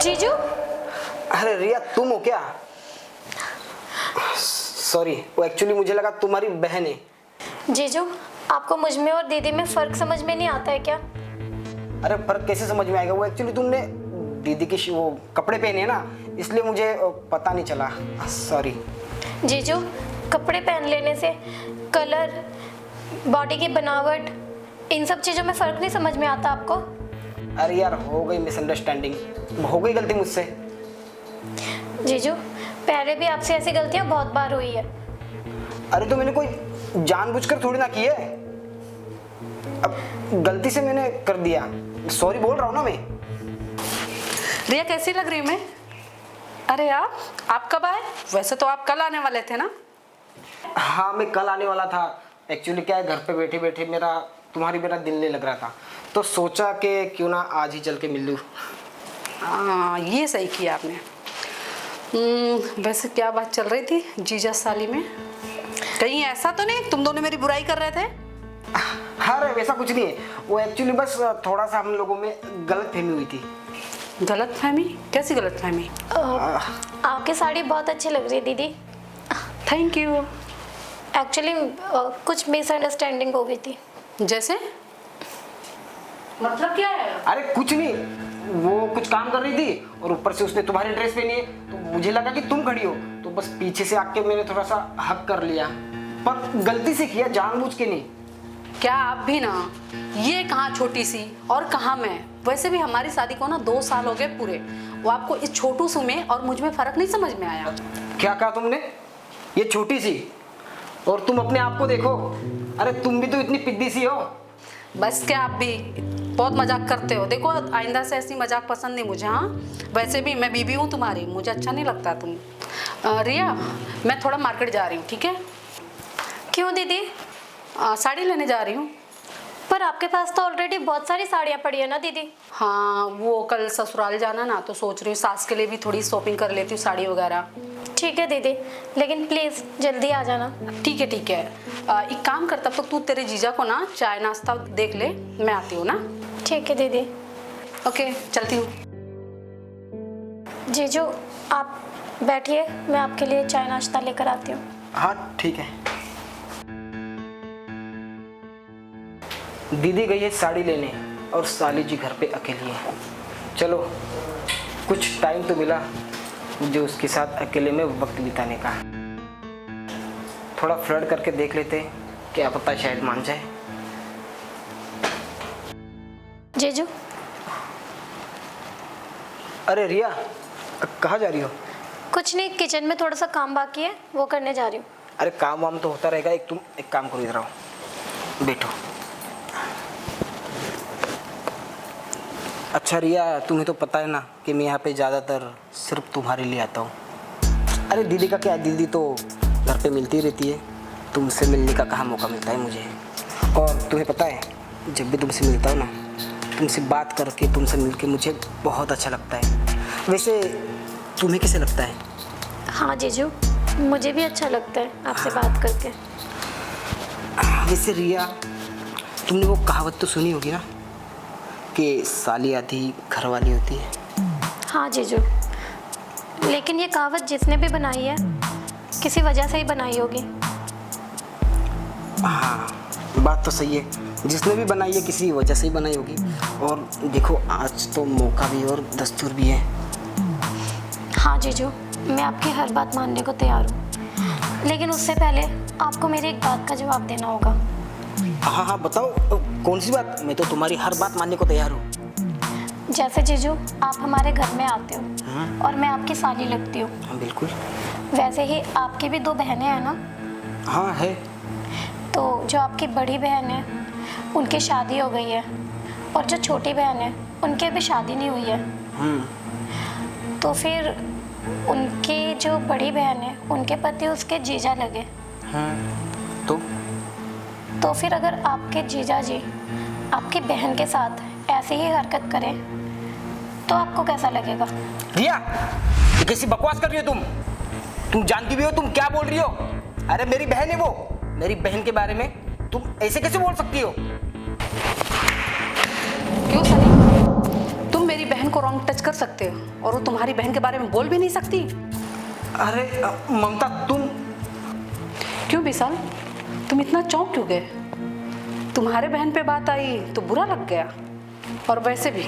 जीजू। अरे रिया तुम हो क्या? सॉरी, वो एक्चुअली मुझे लगा तुम्हारी बहन है। जीजू, आपको मुझ में और दीदी में फर्क समझ में नहीं आता है क्या? अरे फर्क कैसे समझ में आएगा? वो एक्चुअली तुमने दीदी की वो कपड़े पहने हैं ना, इसलिए मुझे पता नहीं चला। सॉरी। जीजू, कपड़े पहन लेने से कलर, बॉडी की बनावट, इन सब चीजों में फर्क नहीं समझ में आता आपको? अरे यार हो गई मिसअंडरस्टैंडिंग, हो गई गलती मुझसे। जीजू, पहले भी आपसे ऐसी गलतियां बहुत बार हुई है। अरे तो मैंने कोई जानबूझकर थोड़ी ना की है, अब गलती से मैंने कर दिया, सॉरी बोल रहा हूँ ना मैं। रिया कैसी लग रही हूँ मैं? अरे आप कब आए? वैसे तो आप कल आने वाले थे ना? हाँ मैं कल आने वाला था। एक्चुअली क्या है, घर पे बैठे बैठे मेरा तुम्हारी बिना दिल नहीं लग रहा था, तो सोचा कि क्यों ना आज ही चल के मिल लूँ। हाँ ये सही किया आपने। वैसे क्या बात चल रही थी जीजा साली में? कहीं ऐसा तो नहीं तुम दोनों मेरी बुराई कर रहे थे? अरे वैसा कुछ नहीं है, वो एक्चुअली बस थोड़ा सा हम लोगों में गलतफहमी हुई थी। गलतफहमी? कैसी गलतफहमी? आपकी साड़ी बहुत अच्छी लग रही है दीदी। Thank you. एक्चुअली कुछ मिसअंडरस्टैंडिंग हो गई थी। जैसे? मतलब क्या है? अरे कुछ नहीं, वो कुछ काम कर रही थी और ऊपर से उसने तुम्हारी ड्रेस पहनी है, तो मुझे लगा कि तुम खड़ी हो, तो बस पीछे से आके मैंने थोड़ा सा हक कर लिया, पर गलती से किया, जानबूझ के नहीं। क्या आप भी ना, ये कहाँ छोटी सी और कहाँ मैं। वैसे भी हमारी शादी को ना 2 साल हो गए पूरे। वो आपको इस छोटू सू में और मुझ में फर्क नहीं समझ में आया? क्या कहा तुमने? ये छोटी सी, और तुम अपने आप को देखो। अरे तुम भी तो इतनी पिद्दी सी हो। बस क्या, आप भी बहुत मजाक करते हो। देखो आइंदा से ऐसी मजाक पसंद नहीं मुझे। हाँ वैसे भी मैं बीबी हूँ तुम्हारी, मुझे अच्छा नहीं लगता तुम। रिया मैं थोड़ा मार्केट जा रही हूँ, ठीक है? क्यों दीदी? साड़ी लेने जा रही हूँ। पर आपके पास तो ऑलरेडी बहुत सारी साड़ियाँ पड़ी है ना दीदी। हाँ वो कल ससुराल जाना ना, तो सोच रही हूँ सास के लिए भी थोड़ी शॉपिंग कर लेती हूँ, साड़ी वगैरह। ठीक है दीदी, लेकिन प्लीज जल्दी आ जाना। ठीक है ठीक है। एक काम कर, तब तक तू तेरे जीजा को ना चाय नाश्ता देख ले, मैं आती हूँ ना। ठीक है दीदी। ओके चलती हूँ। जीजू आप बैठिए, मैं आपके लिए चाय नाश्ता लेकर आती हूँ। हाँ ठीक है। दीदी गई है साड़ी लेने और साली जी घर पे अकेली है। चलो कुछ टाइम तो मिला मुझे उसके साथ अकेले में वक्त बिताने का। थोड़ा फ्लर्ट करके देख लेते, क्या पता शायद मान जाए। जीजू। अरे रिया कहाँ जा रही हो? कुछ नहीं, किचन में थोड़ा सा काम बाकी है, वो करने जा रही हूँ। अरे काम वाम तो होता रहेगा, तुम एक काम करो, इधर आओ बैठो। अच्छा रिया, तुम्हें तो पता है ना कि मैं यहाँ पे ज़्यादातर सिर्फ तुम्हारे लिए आता हूँ। अरे दीदी का क्या, दीदी तो घर पे मिलती रहती है, तुमसे मिलने का कहाँ मौका मिलता है मुझे। और तुम्हें पता है जब भी तुमसे मिलता हूँ ना, तुमसे बात करके, तुमसे मिलके मुझे बहुत अच्छा लगता है। वैसे तुम्हें कैसे लगता है? हाँ जीजू, मुझे भी अच्छा लगता है आपसे बात करके। वैसे रिया तुमने वो कहावत तो सुनी होगी ना कि साली आधी घर वाली होती है। हाँ जीजू, लेकिन ये कहावत जिसने भी बनाई है किसी वजह से ही बनाई होगी। हाँ बात तो सही है, जिसने भी बनाई है किसी वजह से ही बनाई होगी। और देखो आज तो मौका भी और दस्तूर भी है। हाँ जीजू, मैं आपकी हर बात मानने को तैयार हूँ, लेकिन उससे पहले आपको मेरी एक बात का जवाब देना होगा। हाँ हाँ बताओ, कौन सी बात? मैं तो तुम्हारी हर बात मानने को तैयार हूँ। जैसे जीजू आप हमारे घर में आते हो और मैं आपकी साली लगती हूँ। हाँ बिल्कुल। वैसे ही आपकी भी 2 बहनें हैं ना? हाँ है। तो जो आपकी बड़ी बहन है उनकी शादी हो गई है, और जो छोटी बहन है उनकी अभी शादी नहीं हुई है। तो फिर उनकी जो बड़ी बहन है उनके पति उसके जीजा लगे। तो फिर अगर आपके जीजा जी आपकी बहन के साथ ऐसी ही हरकत करें तो आपको कैसा लगेगा? रिया ये कैसी बकवास कर रही हो तुम जानती भी हो तुम क्या बोल रही हो? अरे मेरी बहन है वो, मेरी बहन के बारे में तुम ऐसे कैसे बोल सकती हो? क्यों सनी, तुम मेरी बहन बहन को रॉन्ग टच कर सकते हो और वो तुम्हारी बहन के बारे में बोल भी नहीं सकती? अरे ममता तुम। क्यों विशाल, तुम इतना चौंक क्यों गए? तुम्हारे बहन पे बात आई तो बुरा लग गया। और वैसे भी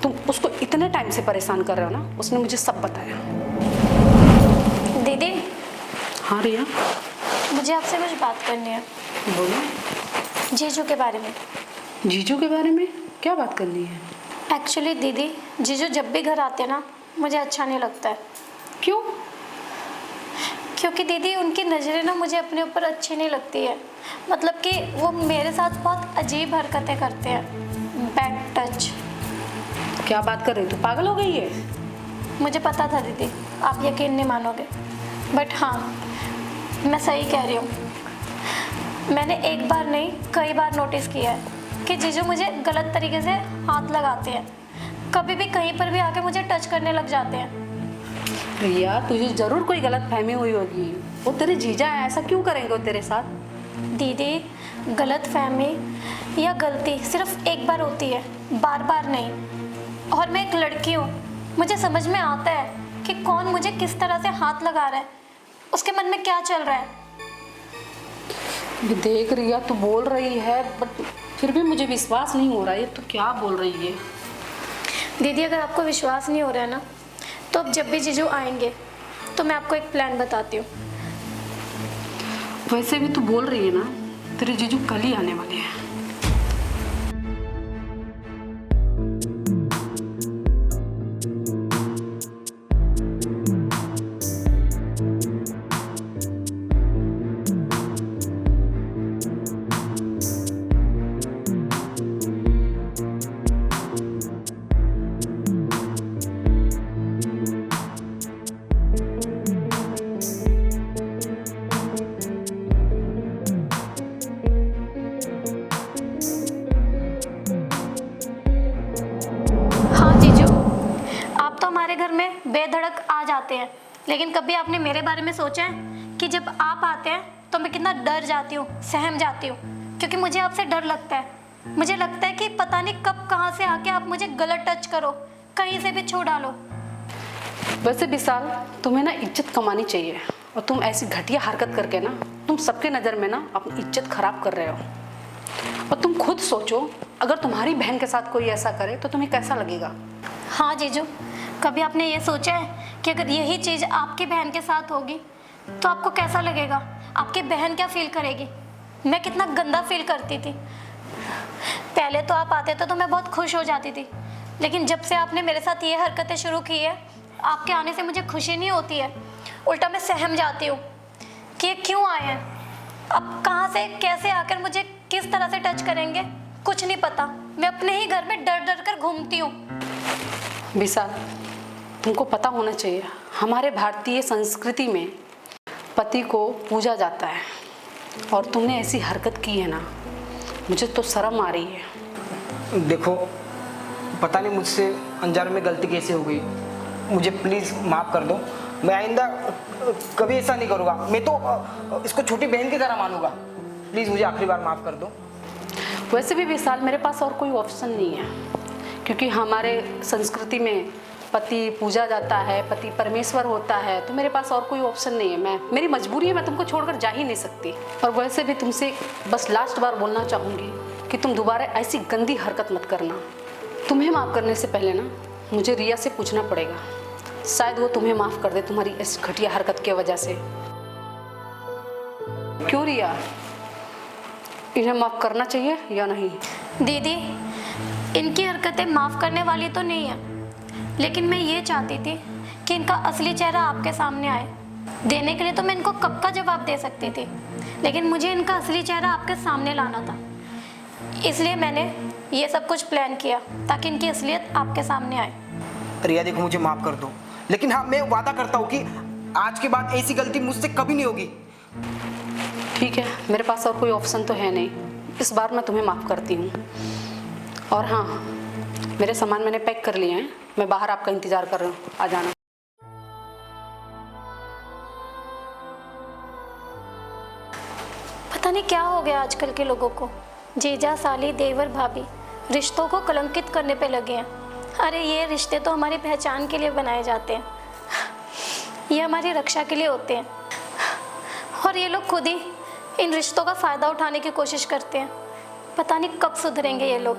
तुम उसको इतने टाइम से परेशान कर रहे हो ना, उसने मुझे सब बताया। दीदी, हाँ रिया, मुझे आपसे कुछ बात करनी है। बोलो। जीजू के बारे में। जीजू के बारे में क्या बात करनी है? एक्चुअली दीदी, जीजू जब भी घर आते हैं ना, मुझे अच्छा नहीं लगता है। क्यों? क्योंकि दीदी उनकी नज़रें ना मुझे अपने ऊपर अच्छी नहीं लगती है। मतलब कि वो मेरे साथ बहुत अजीब हरकतें करते हैं, बैड टच। क्या बात कर रही हो? तू पागल हो गई है? मुझे पता था दीदी, आप यकीन नहीं मानोगे, बट हाँ, मैं सही कह रही हूँ। मैंने एक बार नहीं कई बार नोटिस किया है कि जीजू मुझे गलत तरीके से हाथ लगाते हैं। कभी भी कहीं पर भी आके मुझे टच करने लग जाते हैं। रिया, तुझे जरूर कोई गलत फहमी हुई होगी। वो तेरे जीजा है, ऐसा क्यों करेंगे वो तेरे साथ? दीदी, गलत फहमी या गलती सिर्फ एक बार होती है, बार बार नहीं। और मैं एक लड़की हूँ, मुझे समझ में आता है कि कौन मुझे किस तरह से हाथ लगा रहा है, उसके मन में क्या चल रहा है। ये देख रिया, तू बोल रही है बट फिर भी मुझे विश्वास नहीं हो रहा है। तू क्या बोल रही है? दीदी, अगर आपको विश्वास नहीं हो रहा है ना, तो अब जब भी जीजू आएंगे तो मैं आपको एक प्लान बताती हूँ। वैसे भी तू बोल रही है ना, तेरे जीजू कल ही आने वाले हैं। हमारे घर में बेधड़क आ जाते हैं, लेकिन कभी आपने मेरे बारे में सोचा है कि जब आप आते हैं तो मैं कितना डर जाती हूँ, सहम जाती हूँ, क्योंकि मुझे आपसे डर लगता है। मुझे लगता है कि पता नहीं कब कहाँ से आके आप मुझे गलत टच करो, कहीं से भी छू डालो। वैसे विशाल, तुम्हें ना इज्जत कमानी चाहिए, और तुम ऐसी घटिया हरकत करके ना तुम सबके नज़र में ना अपनी इज्जत खराब कर रहे हो। और तुम खुद सोचो, अगर तुम्हारी बहन के साथ कोई ऐसा करे तो तुम्हें कैसा लगेगा? हाँ जीजू, कभी आपने ये सोचा है कि अगर यही चीज़ आपकी बहन के साथ होगी तो आपको कैसा लगेगा? आपकी बहन क्या फील करेगी? मैं कितना गंदा फील करती थी। पहले तो आप आते थे तो मैं बहुत खुश हो जाती थी, लेकिन जब से आपने मेरे साथ ये हरकतें शुरू की है, आपके आने से मुझे खुशी नहीं होती है, उल्टा मैं सहम जाती हूँ कि ये क्यों आए हैं। अब कहाँ से कैसे आकर मुझे किस तरह से टच करेंगे कुछ नहीं पता। मैं अपने ही घर में डर डर कर घूमती हूँ। विशाल, तुमको पता होना चाहिए, हमारे भारतीय संस्कृति में पति को पूजा जाता है, और तुमने ऐसी हरकत की है ना, मुझे तो शर्म आ रही है। देखो, पता नहीं मुझसे अनजाने में गलती कैसे हो गई, मुझे प्लीज़ माफ़ कर दो। मैं आइंदा कभी ऐसा नहीं करूँगा। मैं तो इसको छोटी बहन की तरह मानूंगा। प्लीज़ मुझे आखिरी बार माफ़ कर दो। वैसे भी विशाल, मेरे पास और कोई ऑप्शन नहीं है, क्योंकि हमारे संस्कृति में पति पूजा जाता है, पति परमेश्वर होता है, तो मेरे पास और कोई ऑप्शन नहीं है। मेरी मजबूरी है, मैं तुमको छोड़कर जा ही नहीं सकती। और वैसे भी तुमसे बस लास्ट बार बोलना चाहूँगी कि तुम दोबारा ऐसी गंदी हरकत मत करना। तुम्हें माफ़ करने से पहले ना मुझे रिया से पूछना पड़ेगा, शायद वो तुम्हें माफ़ कर दे तुम्हारी इस घटिया हरकत की वजह से। क्यों रिया, इन्हें माफ़ करना चाहिए या नहीं? दीदी, इनकी हरकतें माफ़ करने वाली तो नहीं है, लेकिन मैं ये चाहती थी कि इनका असली चेहरा आपके सामने आए। देने के लिए तो मैं इनको कब का जवाब दे सकती थी, लेकिन मुझे इनका असली चेहरा आपके सामने लाना था। इसलिए मैंने ये सब कुछ प्लान किया ताकि इनकी असलियत आपके सामने आए। रिया देखो, मुझे माफ़ कर दो, लेकिन हाँ, मैं वादा करता हूँ कि आज के बाद ऐसी गलती मुझसे कभी नहीं होगी। ठीक है, मेरे पास और कोई ऑप्शन तो है नहीं, इस बार मैं तुम्हें माफ़ करती हूँ। और हाँ, मेरे सामान मैंने पैक कर लिए हैं, मैं बाहर आपका इंतज़ार कर रहा हूँ, आ जाना। पता नहीं क्या हो गया आजकल के लोगों को, जीजा साली देवर भाभी रिश्तों को कलंकित करने पे लगे हैं। अरे ये रिश्ते तो हमारी पहचान के लिए बनाए जाते हैं, ये हमारी रक्षा के लिए होते हैं, और ये लोग खुद ही इन रिश्तों का फ़ायदा उठाने की कोशिश करते हैं। पता नहीं कब सुधरेंगे ये लोग।